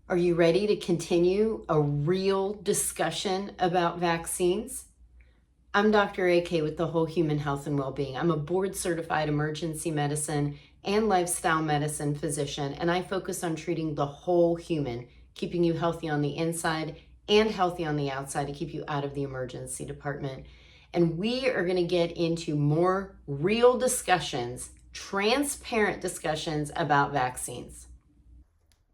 Are you ready to continue a real discussion about vaccines? I'm Dr. AK with the Whole Human Health and Wellbeing. I'm a board certified emergency medicine and lifestyle medicine physician, and I focus on treating the whole human, keeping you healthy on the inside and healthy on the outside to keep you out of the emergency department. And we are going to get into more real discussions, transparent discussions about vaccines.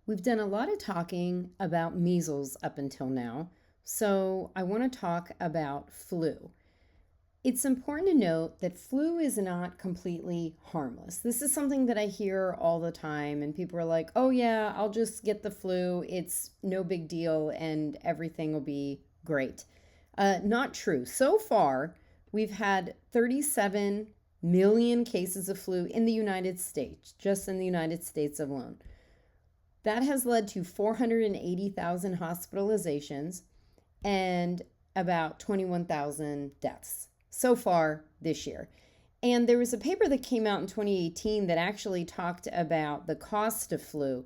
We've done a lot of talking about measles up until now, so I want to talk about flu. It's important to note that flu is not completely harmless. This is something that I hear all the time, and people are like, oh, yeah, I'll just get the flu. It's no big deal, and everything will be great. Not true. So far, we've had 37 million cases of flu in the United States, just in the United States alone. That has led to 480,000 hospitalizations and about 21,000 deaths so far this year. And there was a paper that came out in 2018 that actually talked about the cost of flu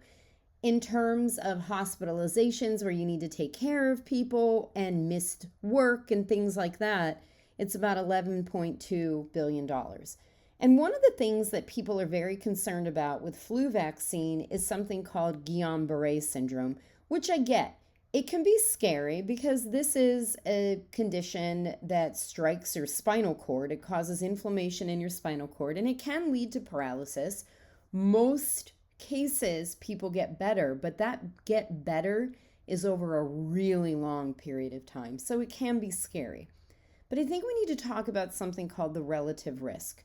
in terms of hospitalizations where you need to take care of people and missed work and things like that. It's about $11.2 billion. And one of the things that people are very concerned about with flu vaccine is something called Guillain-Barré Syndrome, which I get. It can be scary because this is a condition that strikes your spinal cord. It causes inflammation in your spinal cord, and it can lead to paralysis. Most cases, people get better, but that get better is over a really long period of time, so it can be scary. But I think we need to talk about something called the relative risk.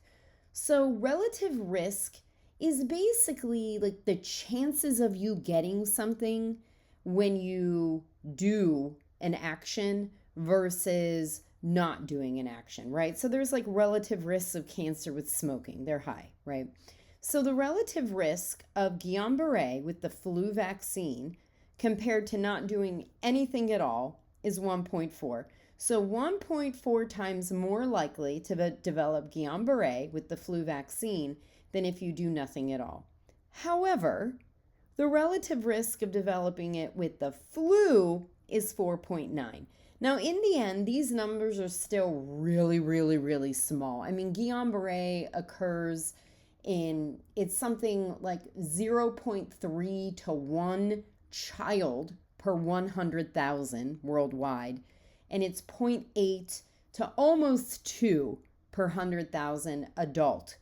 So relative risk is basically like the chances of you getting something when you do an action versus not doing an action, right? So there's like relative risks of cancer with smoking. They're high, right? So the relative risk of Guillain-Barré with the flu vaccine compared to not doing anything at all is 1.4. So 1.4 times more likely to develop Guillain-Barré with the flu vaccine than if you do nothing at all. However, the relative risk of developing it with the flu is 4.9. Now, in the end, these numbers are still really, really, really small. I mean, Guillain-Barré occurs it's something like 0.3 to 1 child per 100,000 worldwide, and it's 0.8 to almost 2 per 100,000 adult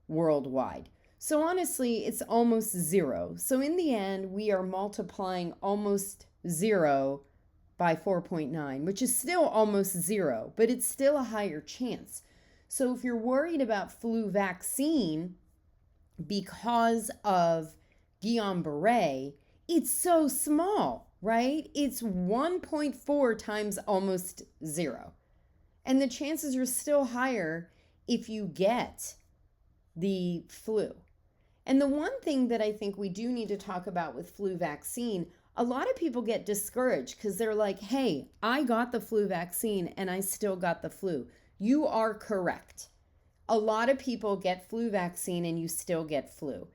worldwide. So honestly, it's almost zero. So in the end, we are multiplying almost zero by 4.9, which is still almost zero, but it's still a higher chance. So if you're worried about flu vaccine because of Guillain-Barré, it's so small, right? It's 1.4 times almost zero. And the chances are still higher if you get the flu. And the one thing that I think we do need to talk about with flu vaccine, a lot of people get discouraged because they're like, hey, I got the flu vaccine and I still got the flu. You are correct. A lot of people get flu vaccine and you still get flu.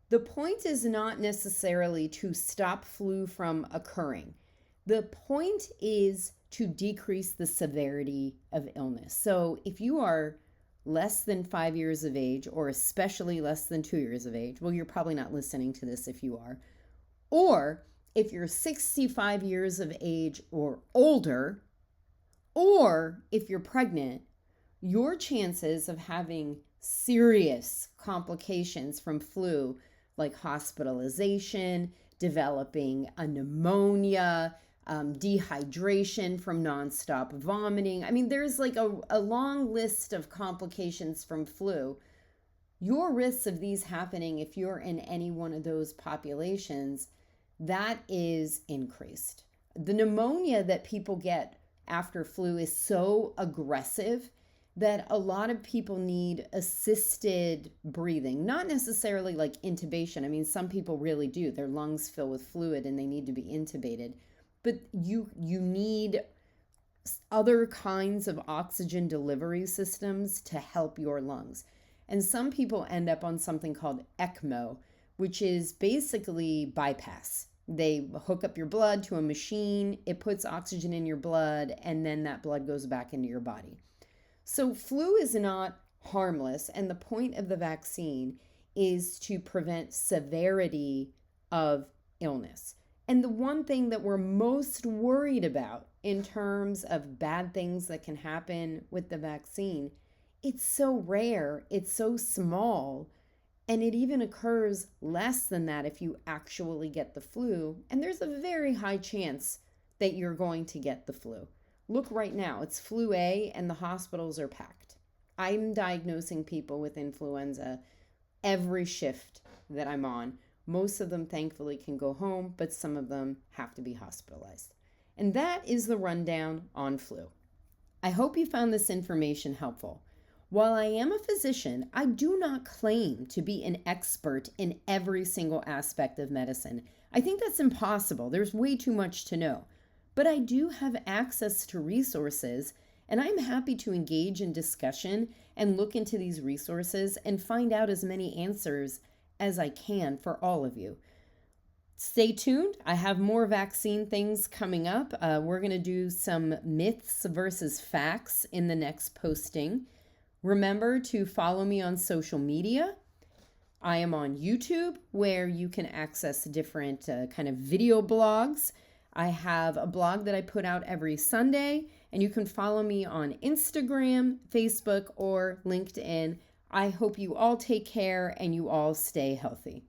The point is not necessarily to stop flu from occurring. The point is to decrease the severity of illness. So if you are less than 5 years of age, or especially less than 2 years of age, well, you're probably not listening to this if you are, or if you're 65 years of age or older, or if you're pregnant, your chances of having serious complications from flu, like hospitalization, developing a pneumonia, dehydration from nonstop vomiting. I mean, there's like a long list of complications from flu. Your risks of these happening, if you're in any one of those populations, that is increased. The pneumonia that people get after flu is so aggressive that a lot of people need assisted breathing, not necessarily like intubation. I mean, some people really do. Their lungs fill with fluid and they need to be intubated. But you need other kinds of oxygen delivery systems to help your lungs. And some people end up on something called ECMO, which is basically bypass. They hook up your blood to a machine, it puts oxygen in your blood, and then that blood goes back into your body. So, flu is not harmless, and the point of the vaccine is to prevent severity of illness. And the one thing that we're most worried about in terms of bad things that can happen with the vaccine, it's so rare, it's so small, and it even occurs less than that if you actually get the flu. And there's a very high chance that you're going to get the flu. Look right now, it's flu A and the hospitals are packed. I'm diagnosing people with influenza every shift that I'm on. Most of them thankfully can go home, but some of them have to be hospitalized. And that is the rundown on flu. I hope you found this information helpful. While I am a physician, I do not claim to be an expert in every single aspect of medicine. I think that's impossible. There's way too much to know. But I do have access to resources, and I'm happy to engage in discussion and look into these resources and find out as many answers as I can for all of you. Stay tuned. I have more vaccine things coming up. We're going to do some myths versus facts in the next posting. Remember to follow me on social media. I am on YouTube, where you can access different kind of video blogs. I have a blog that I put out every Sunday, and you can follow me on Instagram, Facebook, or LinkedIn. I hope you all take care and you all stay healthy.